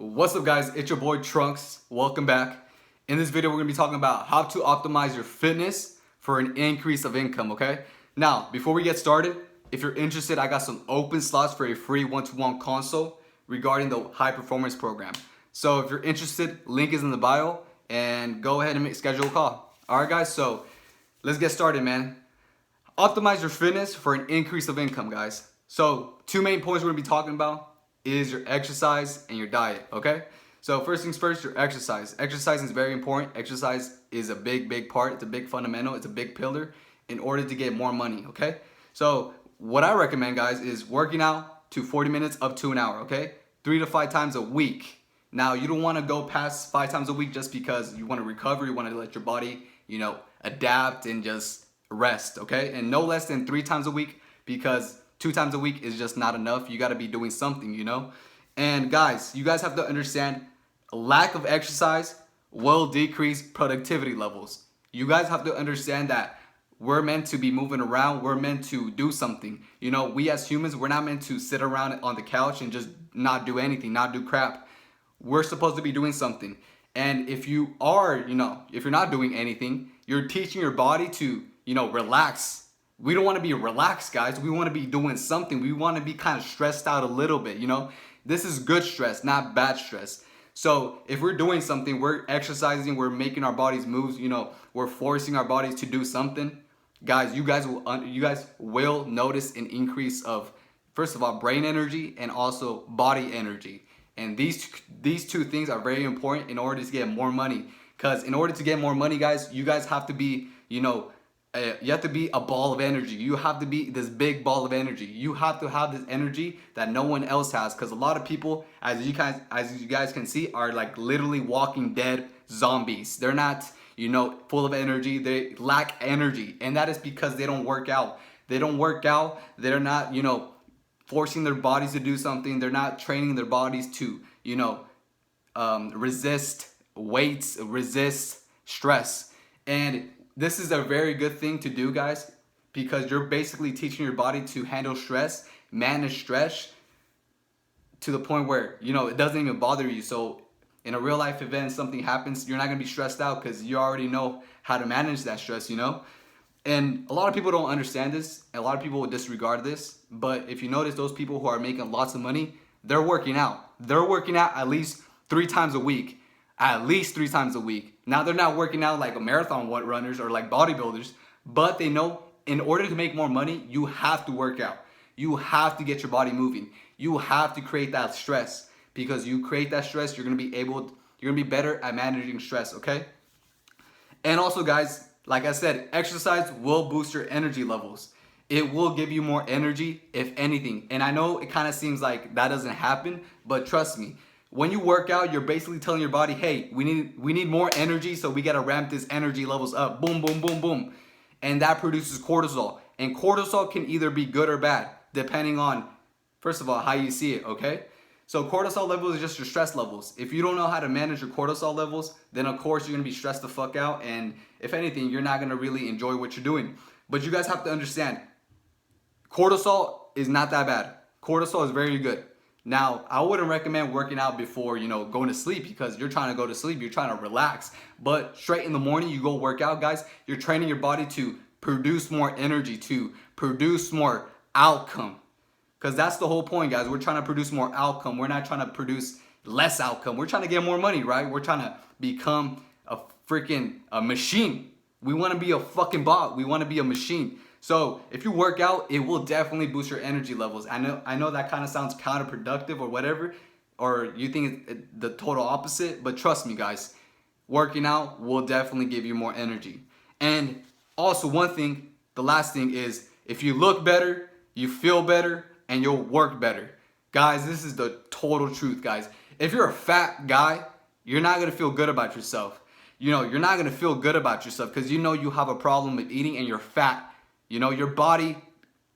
What's up guys, it's your boy Trunks. Welcome back. In this video we're going to be talking about how to optimize your fitness for an increase of income, okay? Now, before we get started, if you're interested, I got some open slots for a free one-to-one consult regarding the high performance program. So if you're interested, link is in the bio and go ahead and schedule a call. Alright guys, so let's get started, man. Optimize your fitness for an increase of income, guys. So two main points we're going to be talking about is your exercise and your diet, okay? So first things first, your exercise. Exercise is very important. Exercise is a big part. It's a big fundamental. It's a big pillar in order to get more money, okay? So what I recommend, guys, is working out to 40 minutes up to an hour, okay? 3 to 5 times a week. Now, you don't want to go past 5 times a week just because you want to recover. You want to let your body, adapt and just rest, okay? And no less than 3 times a week because 2 times a week is just not enough. You got to be doing something, And guys, you guys have to understand, lack of exercise will decrease productivity levels. You guys have to understand that we're meant to be moving around. We're meant to do something. We as humans, we're not meant to sit around on the couch and just not do anything, not do crap. We're supposed to be doing something. And if you are, if you're not doing anything, you're teaching your body to, relax. We don't want to be relaxed, guys. We want to be doing something. We want to be kind of stressed out a little bit, This is good stress, not bad stress. So if we're doing something, we're exercising, we're making our bodies move, we're forcing our bodies to do something. Guys, you guys will notice an increase of, first of all, brain energy and also body energy. And these two things are very important in order to get more money. Because in order to get more money, guys, you guys have to be, you have to be a ball of energy. You have to be this big ball of energy. You have to have this energy that no one else has. Because a lot of people, as you guys can see, are like literally walking dead zombies. They're not, full of energy. They lack energy. And that is because they don't work out. They don't work out. They're not, forcing their bodies to do something. They're not training their bodies to, resist weights, resist stress. And this is a very good thing to do, guys, because you're basically teaching your body to handle stress, manage stress to the point where, it doesn't even bother you. So in a real life event, something happens, you're not going to be stressed out because you already know how to manage that stress, And a lot of people don't understand this. A lot of people will disregard this. But if you notice, those people who are making lots of money, they're working out. They're working out at least 3 times a week. At least 3 times a week. Now, they're not working out like a marathon runners or like bodybuilders, but they know in order to make more money, you have to work out. You have to get your body moving. You have to create that stress, because you create that stress, you're going to be better at managing stress, okay? And also, guys, like I said, exercise will boost your energy levels. It will give you more energy, if anything. And I know it kind of seems like that doesn't happen, but trust me. When you work out, you're basically telling your body, hey, we need more energy, so we got to ramp this energy levels up. Boom, boom, boom, boom. And that produces cortisol. And cortisol can either be good or bad, depending on, first of all, how you see it, okay? So cortisol levels is just your stress levels. If you don't know how to manage your cortisol levels, then of course you're going to be stressed the fuck out. And if anything, you're not going to really enjoy what you're doing. But you guys have to understand, cortisol is not that bad. Cortisol is very good. Now, I wouldn't recommend working out before, going to sleep, because you're trying to go to sleep, you're trying to relax. But straight in the morning, you go work out, guys, you're training your body to produce more energy, to produce more outcome. Because that's the whole point, guys. We're trying to produce more outcome. We're not trying to produce less outcome. We're trying to get more money, right? We're trying to become a freaking machine. We want to be a fucking bot. We want to be a machine. So if you work out, it will definitely boost your energy levels. I know that kind of sounds counterproductive or whatever, or you think it's the total opposite, but trust me, guys, working out will definitely give you more energy. And also the last thing is, if you look better, you feel better, and you'll work better. Guys, this is the total truth, guys. If you're a fat guy, you're not going to feel good about yourself. You're not going to feel good about yourself because you have a problem with eating and you're fat. Your body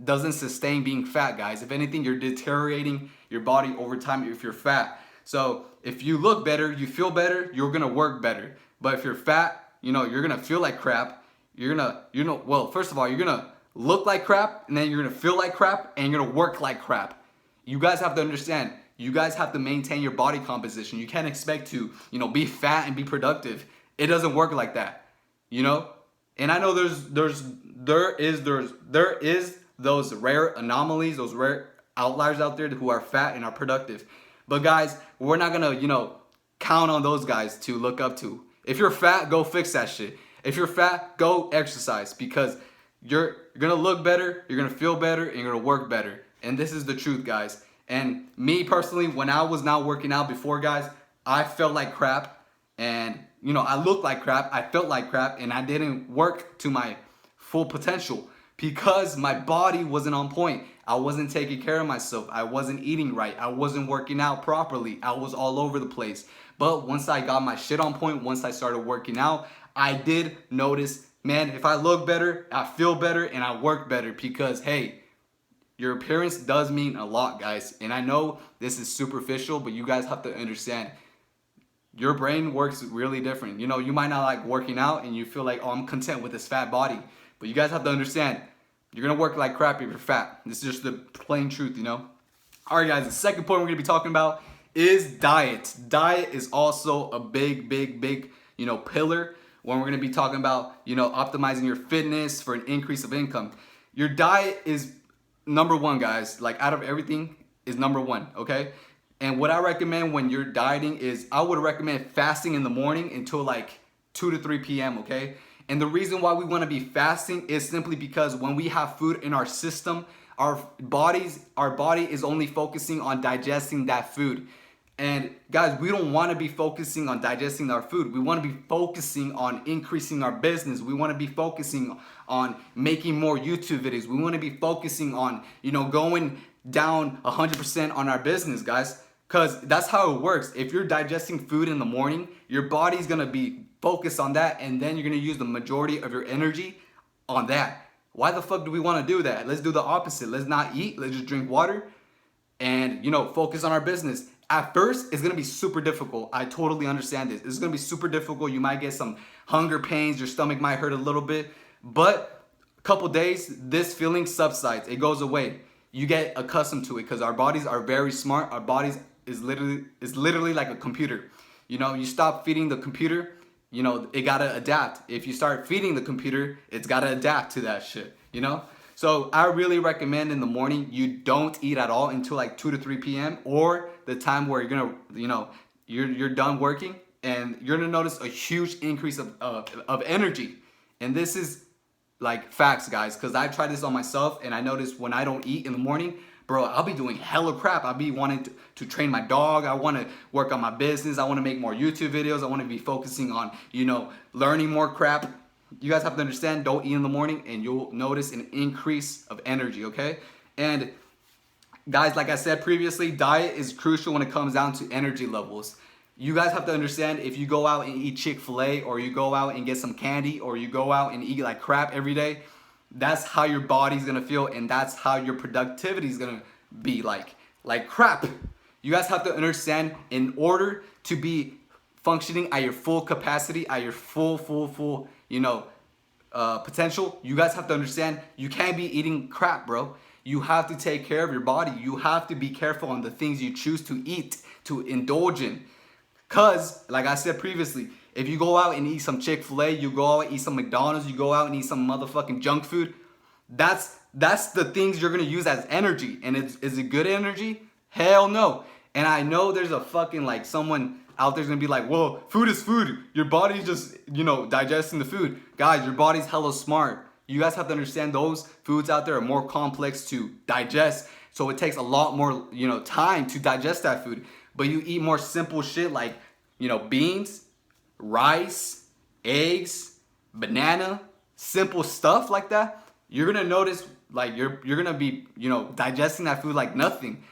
doesn't sustain being fat, guys. If anything, you're deteriorating your body over time if you're fat. So if you look better, you feel better, you're going to work better. But if you're fat, you're going to feel like crap. Well, first of all, you're going to look like crap, and then you're going to feel like crap, and you're going to work like crap. You guys have to understand, You guys have to maintain your body composition. You can't expect to, be fat and be productive. It doesn't work like that, you know? And I know there is those rare anomalies, those rare outliers out there who are fat and are productive. But guys, we're not gonna, count on those guys to look up to. If you're fat, go fix that shit. If you're fat, go exercise, because you're gonna look better, you're gonna feel better, and you're gonna work better. And this is the truth, guys. And me personally, when I was not working out before, guys, I felt like crap. And, I looked like crap, I felt like crap, and I didn't work to my full potential because my body wasn't on point. I wasn't taking care of myself. I wasn't eating right. I wasn't working out properly. I was all over the place. But once I got my shit on point, once I started working out, I did notice, man, if I look better, I feel better, and I work better, because, hey, your appearance does mean a lot, guys. And I know this is superficial, but you guys have to understand, your brain works really different. You might not like working out and you feel like, oh, I'm content with this fat body. But you guys have to understand, you're going to work like crap if you're fat. This is just the plain truth, All right, guys, the second point we're going to be talking about is diet. Diet is also a big, pillar when we're going to be talking about, optimizing your fitness for an increase of income. Your diet is number one, guys. Like, out of everything, is number one, okay? And what I recommend when you're dieting is, I would recommend fasting in the morning until like 2 to 3 p.m., okay? And the reason why we want to be fasting is simply because when we have food in our system, our body is only focusing on digesting that food. And guys, we don't want to be focusing on digesting our food. We want to be focusing on increasing our business. We want to be focusing on making more YouTube videos. We want to be focusing on, going down 100% on our business, guys. Because that's how it works. If you're digesting food in the morning, your body's going to be focused on that, and then you're going to use the majority of your energy on that. Why the fuck do we want to do that? Let's do the opposite. Let's not eat. Let's just drink water and, focus on our business. At first, it's going to be super difficult. I totally understand this. It's going to be super difficult. You might get some hunger pains. Your stomach might hurt a little bit. But a couple days, this feeling subsides. It goes away. You get accustomed to it, because our bodies are very smart. Our bodies is literally like a computer. You stop feeding the computer, it gotta adapt. If you start feeding the computer, it's gotta adapt to that shit, So I really recommend in the morning you don't eat at all until like 2 to 3 p.m. or the time where you're gonna, you're done working, and you're gonna notice a huge increase of energy. And this is like facts, guys, because I tried this on myself, and I noticed when I don't eat in the morning, bro, I'll be doing hella crap. I'll be wanting to train my dog. I want to work on my business. I want to make more YouTube videos. I want to be focusing on, learning more crap. You guys have to understand, don't eat in the morning, and you'll notice an increase of energy, okay? And guys, like I said previously, diet is crucial when it comes down to energy levels. You guys have to understand, if you go out and eat Chick-fil-A, or you go out and get some candy, or you go out and eat like crap every day, that's how your body's gonna feel, and that's how your productivity is gonna be like crap. You guys have to understand, in order to be functioning at your full capacity, at your full potential, you guys have to understand, you can't be eating crap, bro. You have to take care of your body. You have to be careful on the things you choose to eat, to indulge in. Because, like I said previously, if you go out and eat some Chick-fil-A, you go out and eat some McDonald's, you go out and eat some motherfucking junk food, that's the things you're going to use as energy. And is it good energy? Hell no. And I know there's a fucking, like, someone out there's going to be like, well, food is food. Your body's just, digesting the food. Guys, your body's hella smart. You guys have to understand, those foods out there are more complex to digest. So it takes a lot more, time to digest that food. But you eat more simple shit like, beans, rice, eggs, banana, simple stuff like that, you're gonna notice like you're gonna be, digesting that food like nothing.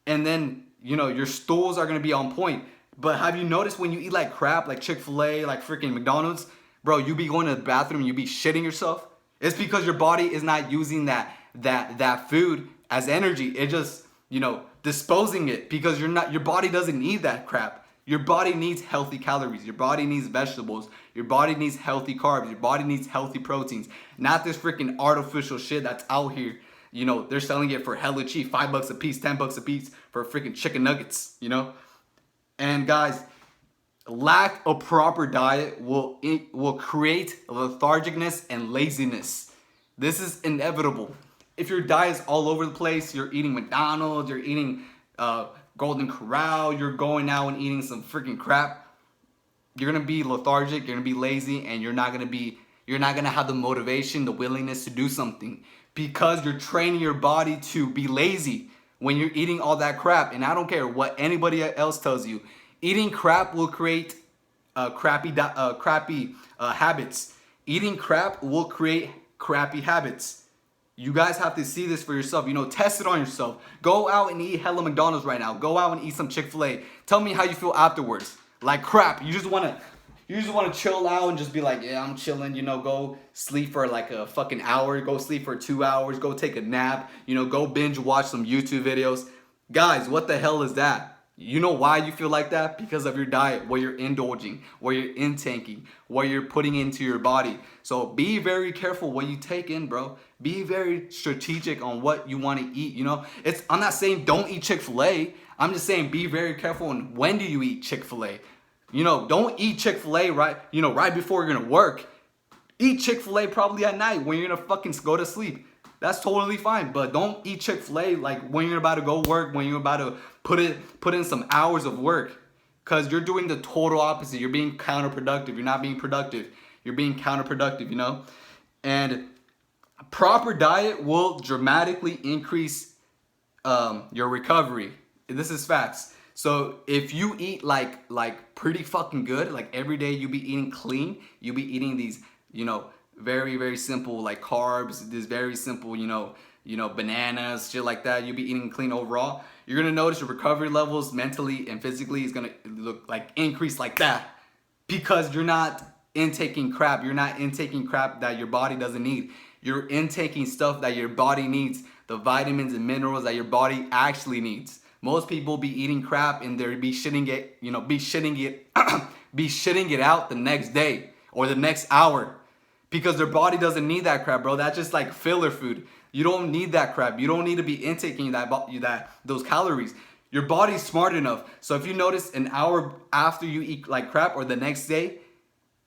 And then, your stools are gonna be on point. But have you noticed when you eat like crap, like Chick-fil-A, like freaking McDonald's, bro, you be going to the bathroom and you be shitting yourself? It's because your body is not using that food as energy. It just, disposing it, because your body doesn't need that crap. Your body needs healthy calories. Your body needs vegetables. Your body needs healthy carbs. Your body needs healthy proteins. Not this freaking artificial shit that's out here, You know, they're selling it for hella cheap, $5 a piece, $10 a piece for freaking chicken nuggets, you know? And guys, lack of proper diet will create lethargicness and laziness. This is inevitable. If your diet is all over the place, you're eating McDonald's, you're eating Golden Corral, you're going out and eating some freaking crap, you're gonna be lethargic, you're gonna be lazy, and you're not gonna have the motivation, the willingness to do something, because you're training your body to be lazy when you're eating all that crap. And I don't care what anybody else tells you, eating crap will create crappy habits. Eating crap will create crappy habits. You guys have to see this for yourself. You know, test it on yourself. Go out and eat hella McDonald's right now. Go out and eat some Chick-fil-A. Tell me how you feel afterwards. Like crap. You just wanna chill out and just be like, yeah, I'm chilling. You know, go sleep for like a fucking hour. Go sleep for 2 hours. Go take a nap. You know, go binge watch some YouTube videos. Guys, what the hell is that? You know why you feel like that? Because of your diet, what you're indulging, what you're intaking, what you're putting into your body. So be very careful what you take in, bro. Be very strategic on what you want to eat, you know? I'm not saying don't eat Chick-fil-A. I'm just saying be very careful on when do you eat Chick-fil-A. You know, don't eat Chick-fil-A right before you're going to work. Eat Chick-fil-A probably at night when you're going to fucking go to sleep. That's totally fine, but don't eat Chick-fil-A like when you're about to go work, when you're about to put in some hours of work, because you're doing the total opposite. You're being counterproductive. You're not being productive. You're being counterproductive, you know? And a proper diet will dramatically increase your recovery. This is facts. So if you eat like pretty fucking good, like every day you be eating clean, you be eating these, you know, very, very simple like carbs, this very simple, you know, bananas, shit like that. You'll be eating clean overall. You're gonna notice your recovery levels mentally and physically is gonna look like increase like that, because you're not intaking crap. You're not intaking crap that your body doesn't need. You're intaking stuff that your body needs, the vitamins and minerals that your body actually needs. Most people be eating crap and they're be shitting it, you know, be shitting it out the next day or the next hour, because their body doesn't need that crap, bro. That's just like filler food. You don't need that crap. You don't need to be intaking those calories. Your body's smart enough. So if you notice an hour after you eat like crap or the next day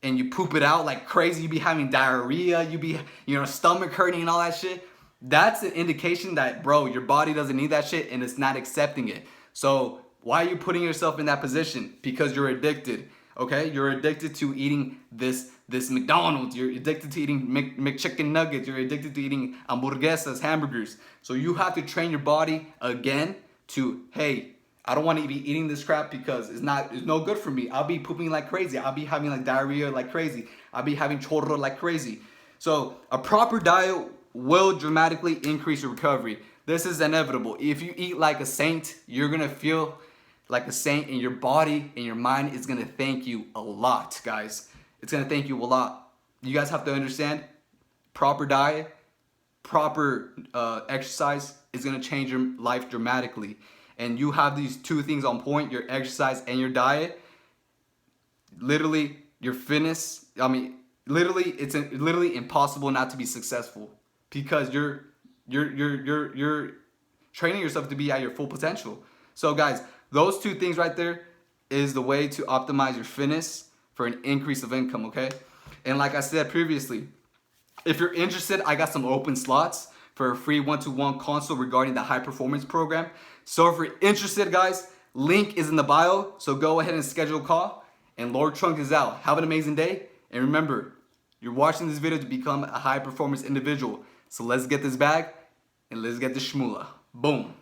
and you poop it out like crazy, you be having diarrhea, you be, you know, stomach hurting and all that shit, that's an indication that, bro, your body doesn't need that shit and it's not accepting it. So why are you putting yourself in that position? Because you're addicted. Okay, you're addicted to eating this McDonald's. You're addicted to eating McChicken nuggets. You're addicted to eating hamburguesas, hamburgers. So you have to train your body again to, hey, I don't want to be eating this crap because it's no good for me. I'll be pooping like crazy. I'll be having like diarrhea like crazy. I'll be having chorro like crazy. So a proper diet will dramatically increase your recovery. This is inevitable. If you eat like a saint, you're gonna feel like a saint, and your body and your mind is gonna thank you a lot, guys. It's gonna thank you a lot. You guys have to understand, proper diet, proper exercise is gonna change your life dramatically. And you have these two things on point, your exercise and your diet. Literally, your fitness, it's literally impossible not to be successful, because you're training yourself to be at your full potential. So guys, those two things right there is the way to optimize your fitness for an increase of income, okay? And like I said previously, if you're interested, I got some open slots for a free one-to-one consult regarding the high performance program. So if you're interested, guys, link is in the bio. So go ahead and schedule a call. And Lord.Trunks is out. Have an amazing day. And remember, you're watching this video to become a high performance individual. So let's get this bag and let's get the shmoolah. Boom.